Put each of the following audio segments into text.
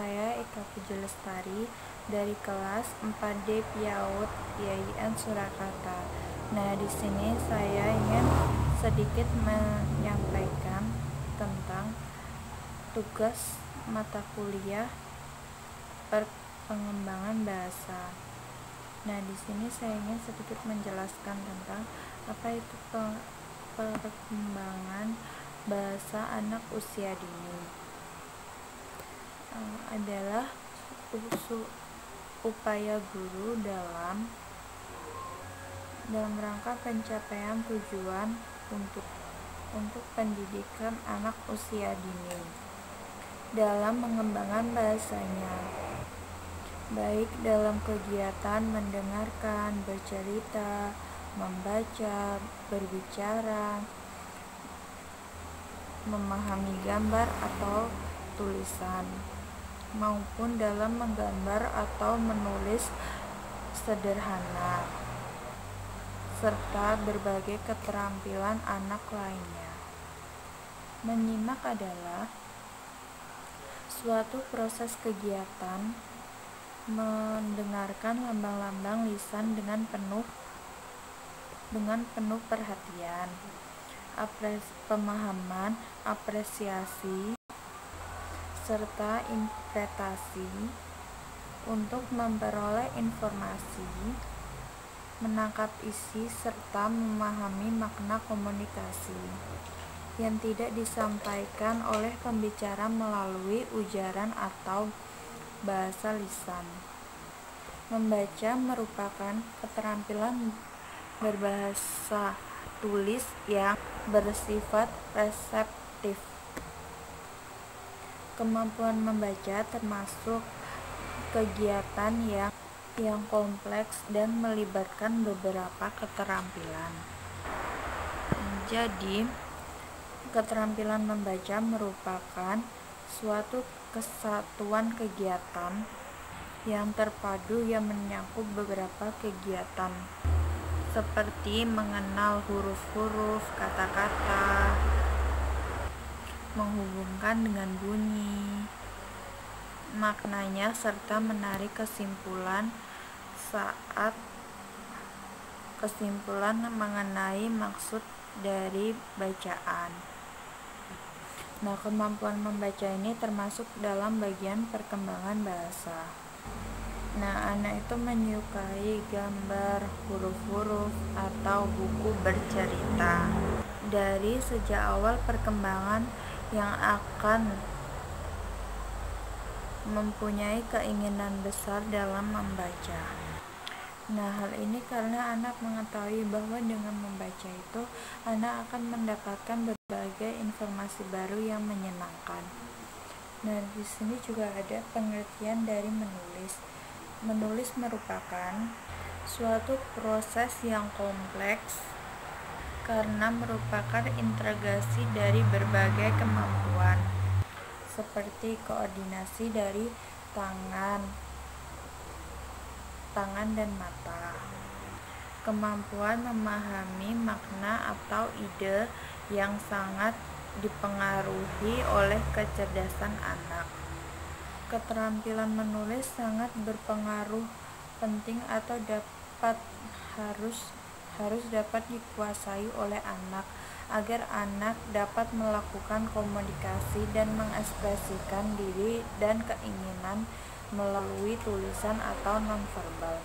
saya Eka Puji Lestari dari kelas 4D PIAUD IAIN Surakarta. Nah, di sini saya ingin sedikit menyampaikan tentang tugas mata kuliah pengembangan bahasa. Nah, di sini saya ingin sedikit menjelaskan tentang apa itu perkembangan bahasa anak usia dini. Adalah upaya guru dalam rangka pencapaian tujuan untuk pendidikan anak usia dini dalam mengembangkan bahasanya, baik dalam kegiatan mendengarkan, bercerita, membaca, berbicara, memahami gambar atau tulisan, maupun dalam menggambar atau menulis sederhana, serta berbagai keterampilan anak lainnya. Menyimak adalah suatu proses kegiatan mendengarkan lambang-lambang lisan dengan penuh perhatian, pemahaman, apresiasi, serta interpretasi untuk memperoleh informasi, menangkap isi, serta memahami makna komunikasi yang tidak disampaikan oleh pembicara melalui ujaran atau bahasa lisan. Membaca merupakan keterampilan berbahasa tulis yang bersifat reseptif. Kemampuan membaca termasuk kegiatan yang kompleks dan melibatkan beberapa keterampilan. Jadi, keterampilan membaca merupakan suatu kesatuan kegiatan yang terpadu yang menyangkut beberapa kegiatan seperti mengenal huruf-huruf, kata-kata, menghubungkan dengan bunyi, maknanya, serta menarik kesimpulan mengenai maksud dari bacaan. Nah, kemampuan membaca ini termasuk dalam bagian perkembangan bahasa. Nah, anak itu menyukai gambar, huruf-huruf, atau buku bercerita. Dari sejak awal perkembangan yang akan mempunyai keinginan besar dalam membaca. Nah, hal ini karena anak mengetahui bahwa dengan membaca itu anak akan mendapatkan berbagai informasi baru yang menyenangkan. Nah, di sini juga ada pengertian dari menulis. Menulis merupakan suatu proses yang kompleks karena merupakan integrasi dari berbagai kemampuan seperti koordinasi dari tangan dan mata, kemampuan memahami makna atau ide yang sangat dipengaruhi oleh kecerdasan anak. Keterampilan menulis sangat berpengaruh penting atau harus dapat dikuasai oleh anak agar anak dapat melakukan komunikasi dan mengekspresikan diri dan keinginan melalui tulisan atau nonverbal.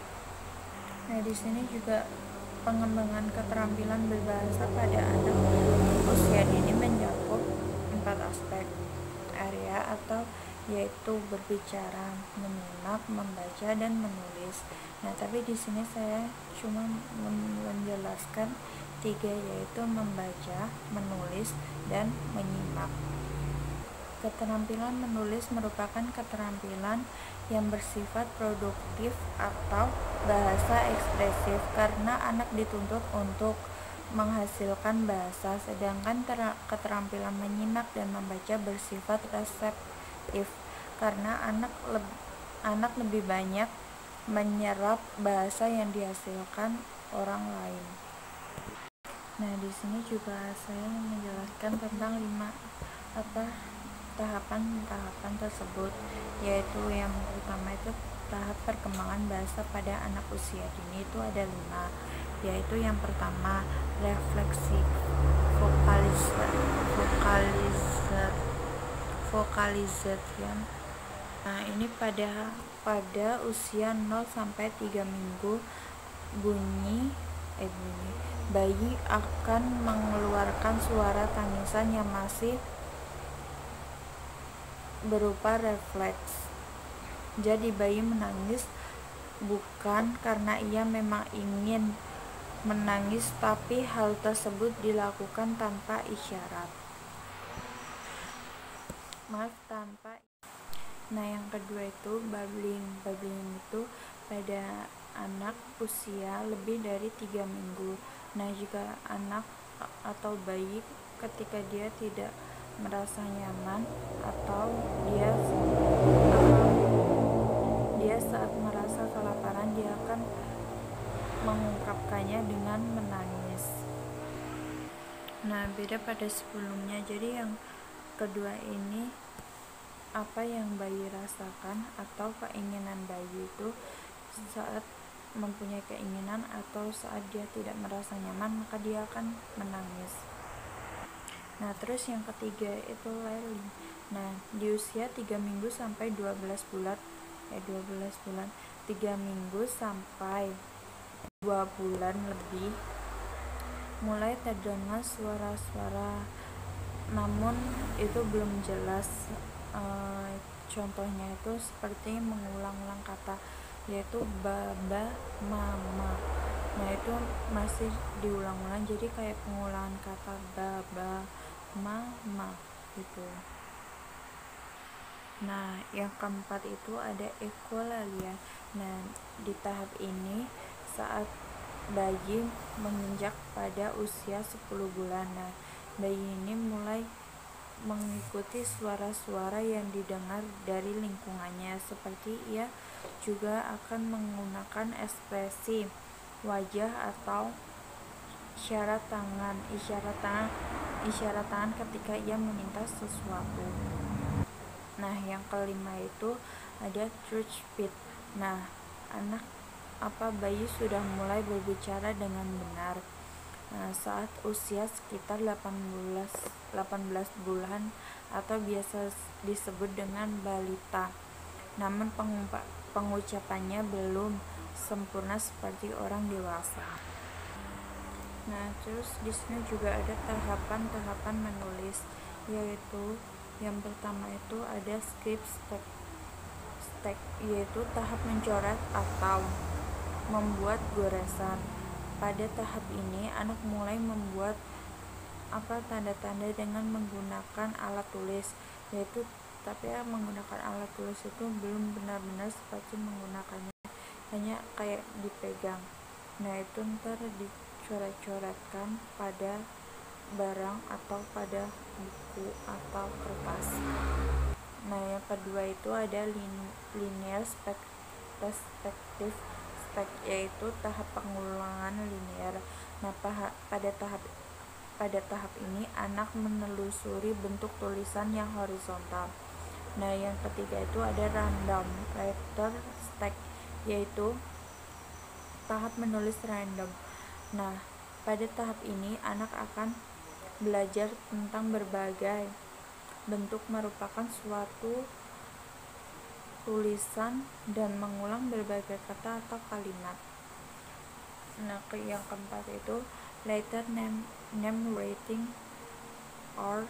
Nah, di sini juga pengembangan keterampilan berbahasa pada anak usia dini mencakup 4 aspek area atau yaitu berbicara, menyimak, membaca, dan menulis. Nah, tapi di sini saya cuma menjelaskan 3, yaitu membaca, menulis, dan menyimak. Keterampilan menulis merupakan keterampilan yang bersifat produktif atau bahasa ekspresif karena anak dituntut untuk menghasilkan bahasa, sedangkan keterampilan menyimak dan membaca bersifat reseptif karena anak lebih banyak menyerap bahasa yang dihasilkan orang lain. Nah, di sini juga saya menjelaskan tentang 5 tahapan-tahapan tersebut, yaitu yang pertama itu tahap perkembangan bahasa pada anak usia dini itu ada 5, yaitu yang pertama refleksi vocalization. Nah, ini pada usia 0 sampai 3 minggu bayi akan mengeluarkan suara tangisan yang masih berupa refleks. Jadi bayi menangis bukan karena ia memang ingin menangis, tapi hal tersebut dilakukan tanpa isyarat. Nah, yang kedua itu babbling. Babbling itu pada anak usia lebih dari 3 minggu. Nah, jika anak atau bayi ketika dia tidak merasa nyaman atau dia saat merasa kelaparan, dia akan mengungkapkannya dengan menangis. Nah, beda pada sebelumnya. Jadi yang kedua ini apa yang bayi rasakan atau keinginan bayi itu saat mempunyai keinginan atau saat dia tidak merasa nyaman, maka dia akan menangis. Nah, terus yang ketiga itu lailing. Nah, di usia 3 minggu sampai 12 bulan 3 minggu sampai 2 bulan lebih mulai terdengar suara-suara, namun itu belum jelas. Contohnya itu seperti mengulang-ulang kata, yaitu baba, mama. Nah, itu masih diulang-ulang, jadi kayak pengulangan kata baba, mama gitu. Nah, yang keempat itu ada echolalia. Nah, di tahap ini saat bayi menginjak pada usia 10 bulan. Nah, bayi ini mulai mengikuti suara-suara yang didengar dari lingkungannya, seperti ia juga akan menggunakan ekspresi wajah atau isyarat tangan ketika ia meminta sesuatu. Nah, yang kelima itu ada church beat. Nah, bayi sudah mulai berbicara dengan benar. Nah, saat usia sekitar 18 bulan atau biasa disebut dengan balita. Namun pengucapannya belum sempurna seperti orang dewasa. Nah, terus di sini juga ada tahapan-tahapan menulis, yaitu yang pertama itu ada script stek, yaitu tahap mencoret atau membuat goresan. Pada tahap ini anak mulai membuat tanda-tanda dengan menggunakan alat tulis, yaitu tapi menggunakan alat tulis itu belum benar-benar seperti menggunakannya hanya kayak dipegang. Nah, itu ntar dicoret-coretkan pada barang atau pada buku atau kertas. Nah, yang kedua itu ada linear perspective stek, yaitu tahap pengulangan linear. Nah, pada tahap ini anak menelusuri bentuk tulisan yang horizontal. Nah, yang ketiga itu ada random letter stek, yaitu tahap menulis random. Nah, pada tahap ini anak akan belajar tentang berbagai bentuk merupakan suatu tulisan dan mengulang berbagai kata atau kalimat. Nah, yang keempat itu letter name writing or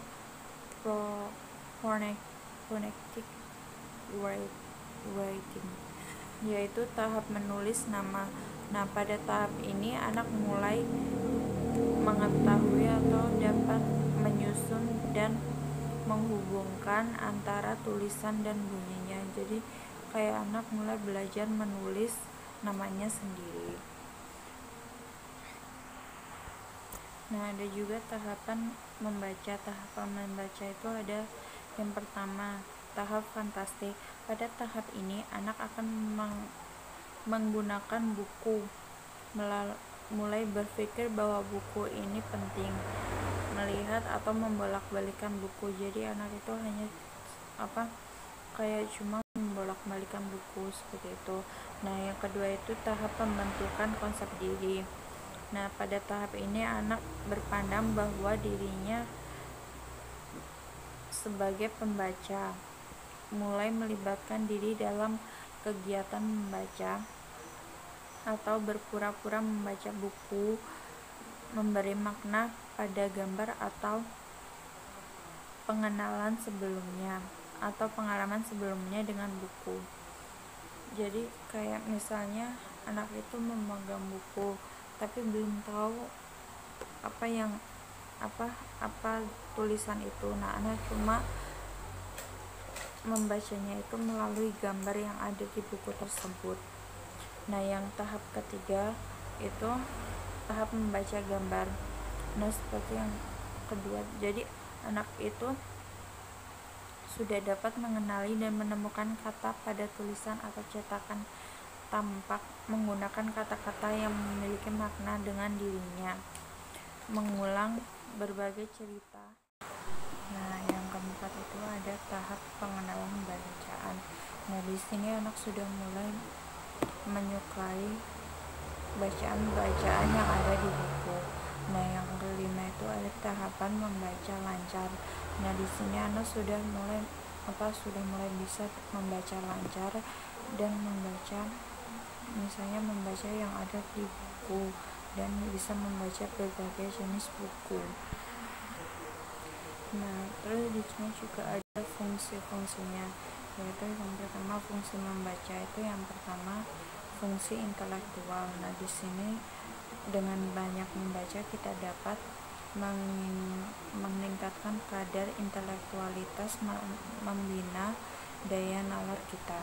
phonetic writing, yaitu tahap menulis nama. Nah, pada tahap ini anak mulai mengetahui atau dapat menyusun dan menghubungkan antara tulisan dan bunyinya. Jadi kayak anak mulai belajar menulis namanya sendiri. Nah, ada juga tahapan membaca. Tahapan membaca itu ada yang pertama, tahap fantastik. Pada tahap ini anak akan menggunakan buku, mulai berpikir bahwa buku ini penting, melihat atau membolak-balikan buku. Jadi anak itu hanya kayak cuma membolak-balikan buku seperti itu. Nah, yang kedua itu tahap pembentukan konsep diri. Nah, pada tahap ini anak berpandang bahwa dirinya sebagai pembaca, mulai melibatkan diri dalam kegiatan membaca atau berpura-pura membaca buku, memberi makna pada gambar atau pengenalan sebelumnya atau pengalaman sebelumnya dengan buku. Jadi kayak misalnya anak itu memegang buku tapi belum tahu apa tulisan itu. Nah, anak cuma membacanya itu melalui gambar yang ada di buku tersebut. Nah, yang tahap ketiga itu tahap membaca gambar. Nah, seperti yang kedua, jadi anak itu sudah dapat mengenali dan menemukan kata pada tulisan atau cetakan tampak menggunakan kata-kata yang memiliki makna dengan dirinya, mengulang berbagai cerita. Nah, yang keempat itu ada tahap pengenalan bacaan. Nah, di sini anak sudah mulai menyukai bacaan-bacaan yang ada di buku. Nah, yang kelima itu ada tahapan membaca lancar. Nah, di sini anak sudah mulai bisa membaca lancar dan membaca yang ada di buku dan bisa membaca berbagai jenis buku. Nah, terus di sini juga ada fungsi-fungsinya, yaitu yang pertama fungsi membaca itu yang pertama fungsi intelektual. Nah, di sini dengan banyak membaca kita dapat meningkatkan kadar intelektualitas, membina daya nalar kita.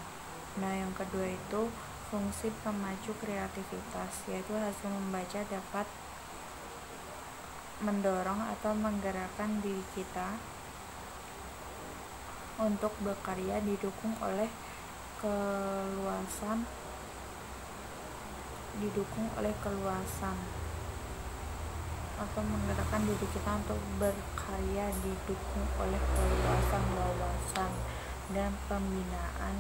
Nah, yang kedua itu fungsi pemacu kreativitas, yaitu hasil membaca dapat mendorong atau menggerakkan diri kita untuk berkarya, didukung oleh keluasan atau menggerakkan diri kita untuk berkarya, didukung oleh keluasan wawasan dan pembinaan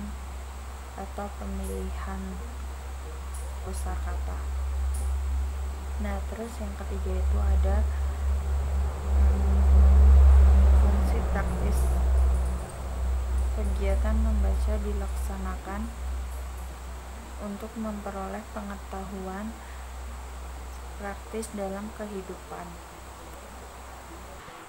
atau pemilihan kosakata. Nah, terus yang ketiga itu ada fungsi praktis. Kegiatan membaca dilaksanakan untuk memperoleh pengetahuan praktis dalam kehidupan.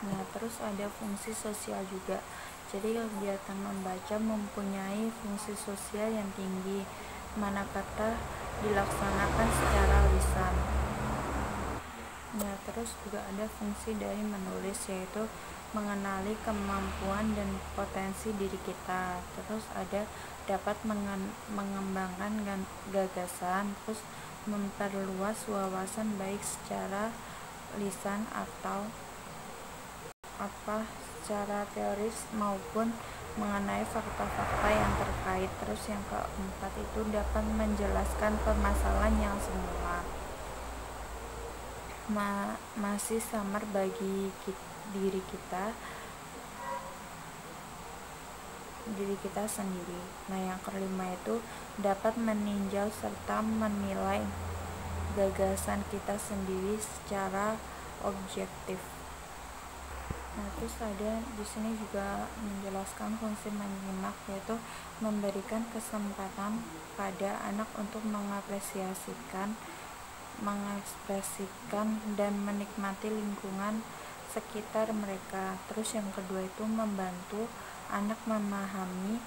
Nah, terus ada fungsi sosial juga. Jadi kegiatan membaca mempunyai fungsi sosial yang tinggi, manakala dilaksanakan secara lisan. Nah, terus juga ada fungsi dari menulis, yaitu mengenali kemampuan dan potensi diri kita. Terus ada dapat mengembangkan gagasan, terus memperluas wawasan baik secara lisan atau secara teoris maupun mengenai fakta-fakta yang terkait. Terus yang keempat itu dapat menjelaskan permasalahan yang semula masih samar bagi diri kita sendiri. Nah, yang kelima itu dapat meninjau serta menilai gagasan kita sendiri secara objektif. Nah, terus ada di sini juga menjelaskan fungsi menyimak, yaitu memberikan kesempatan pada anak untuk mengapresiasikan, mengekspresikan dan menikmati lingkungan sekitar mereka. Terus yang kedua itu membantu anak memahami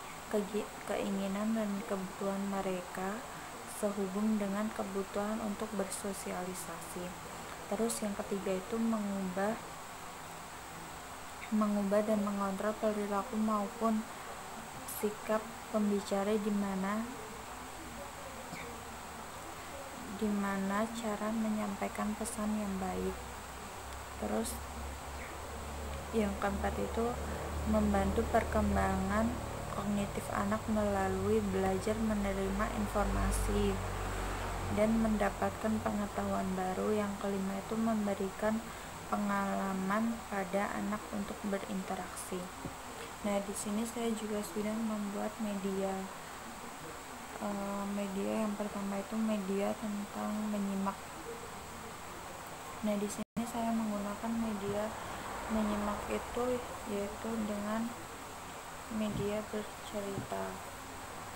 keinginan dan kebutuhan mereka sehubung dengan kebutuhan untuk bersosialisasi. Terus yang ketiga itu mengubah dan mengontrol perilaku maupun sikap pembicara di mana cara menyampaikan pesan yang baik. Terus yang keempat itu membantu perkembangan kognitif anak melalui belajar menerima informasi dan mendapatkan pengetahuan baru. Yang kelima itu memberikan pengalaman pada anak untuk berinteraksi. Nah, di sini saya juga sudah membuat media. Media yang pertama itu media tentang menyimak. Nah, di sini saya menggunakan media menyimak itu yaitu dengan media bercerita.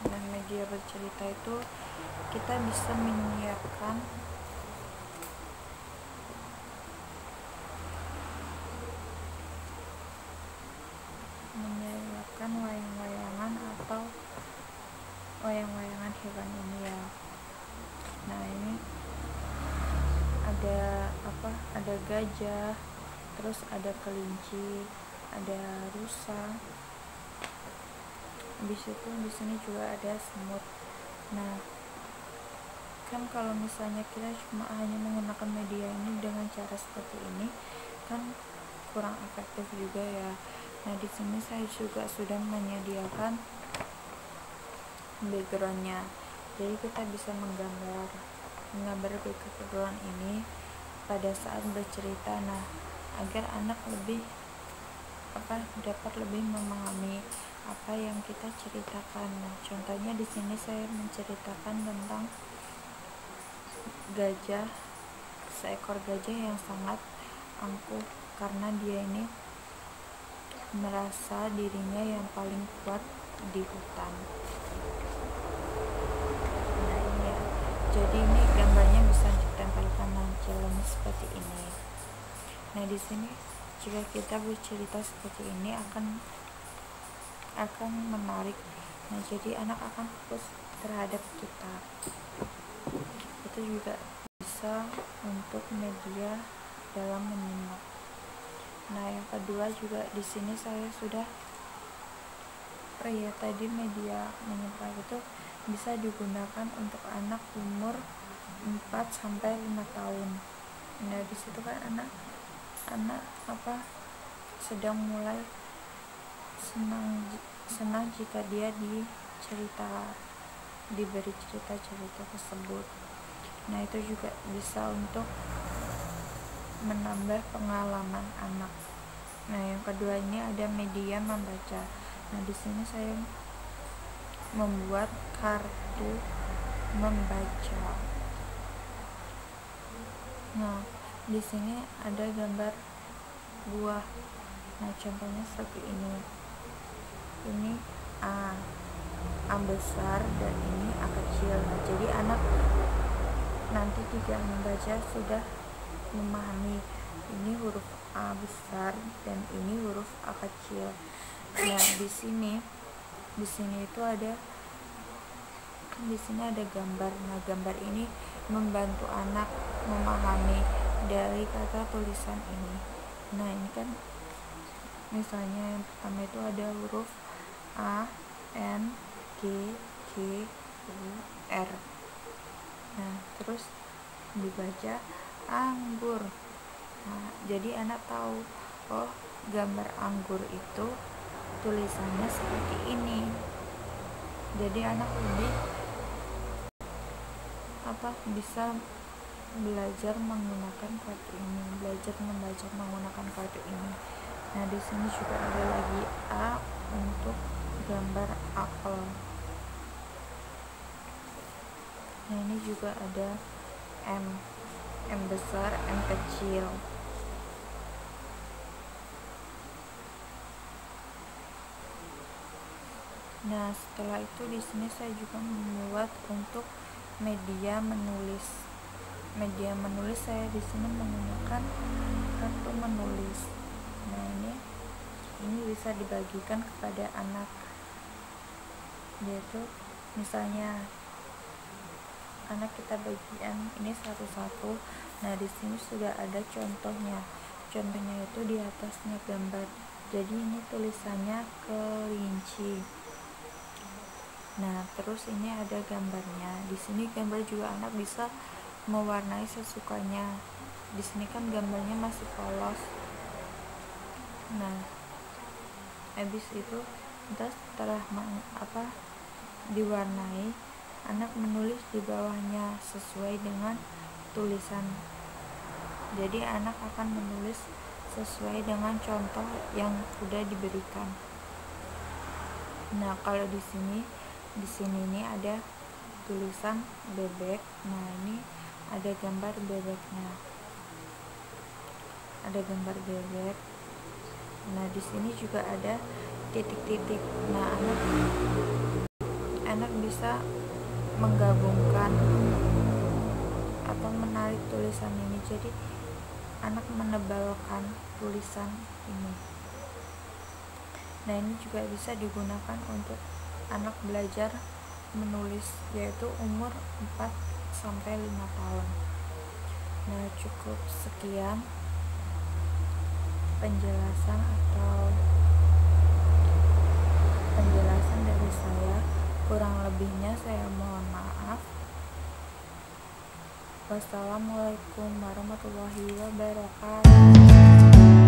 Dan media bercerita itu kita bisa menyiapkan wayang-wayangan atau wayang-wayangan hewan ini ya. Nah, ini ada gajah, terus ada kelinci, ada rusa. Habis itu di sini juga ada semut. Nah, kan kalau misalnya kita cuma hanya menggunakan media ini dengan cara seperti ini kan kurang efektif juga ya. Nah, di sini saya juga sudah menyediakan backgroundnya, jadi kita bisa menggambar background ini pada saat bercerita. Nah, agar anak dapat lebih memahami apa yang kita ceritakan. Nah, contohnya di sini saya menceritakan tentang seekor gajah yang sangat angkuh karena dia ini merasa dirinya yang paling kuat di hutan. Nah, ini ya. Jadi ini gambarnya bisa ditempelkan jalan seperti ini. Nah, di sini jika kita bercerita seperti ini akan menarik. Nah, jadi anak akan fokus terhadap kita. Itu juga bisa untuk media dalam menyimak. Nah, yang kedua juga di sini saya sudah tadi media menyimak itu bisa digunakan untuk anak umur 4-5 tahun. Nah, di situ kan anak sedang mulai senang jika dia diberi cerita tersebut. Nah, itu juga bisa untuk menambah pengalaman anak. Nah, yang kedua ini ada media membaca. Nah, di sini saya membuat kartu membaca. Nah, di sini ada gambar buah. Nah, contohnya seperti ini. Ini A besar dan ini A kecil. Nah, jadi anak nanti jika membaca sudah memahami ini huruf A besar dan ini huruf A kecil. Nah, di sini itu ada gambar. Nah, gambar ini membantu anak memahami dari kata tulisan ini. Nah, ini kan misalnya yang pertama itu ada huruf A, N, G, U, R. Nah, terus dibaca anggur. Nah, jadi anak tahu, oh, gambar anggur itu tulisannya seperti ini. Jadi anak lebih bisa belajar menggunakan kartu ini, belajar membaca menggunakan kartu ini. Nah, di sini juga ada lagi A untuk gambar apel. Nah, ini juga ada M besar, M kecil. Nah, setelah itu di sini saya juga membuat untuk media menulis. Media menulis saya di sini menggunakan kartu menulis. Nah, ini bisa dibagikan kepada anak. Yaitu misalnya anak kita bagian ini satu-satu. Nah, di sini sudah ada contohnya. Contohnya itu di atasnya gambar. Jadi ini tulisannya kelinci. Nah, terus ini ada gambarnya. Di sini gambar juga anak bisa mewarnai sesukanya. Di sini kan gambarnya masih polos. Nah, habis itu setelah diwarnai, anak menulis di bawahnya sesuai dengan tulisan. Jadi anak akan menulis sesuai dengan contoh yang sudah diberikan. Nah, kalau di sini nih ada tulisan bebek. Nah, ini ada gambar bebeknya. Ada gambar bebek. Nah, di sini juga ada titik-titik. Nah, anak bisa menggabungkan atau menarik tulisan ini, jadi anak menebalkan tulisan ini. Nah, ini juga bisa digunakan untuk anak belajar menulis, yaitu umur 4-5 tahun. Nah, cukup sekian penjelasan dari saya. Kurang lebihnya saya mohon maaf. Wassalamualaikum warahmatullahi wabarakatuh.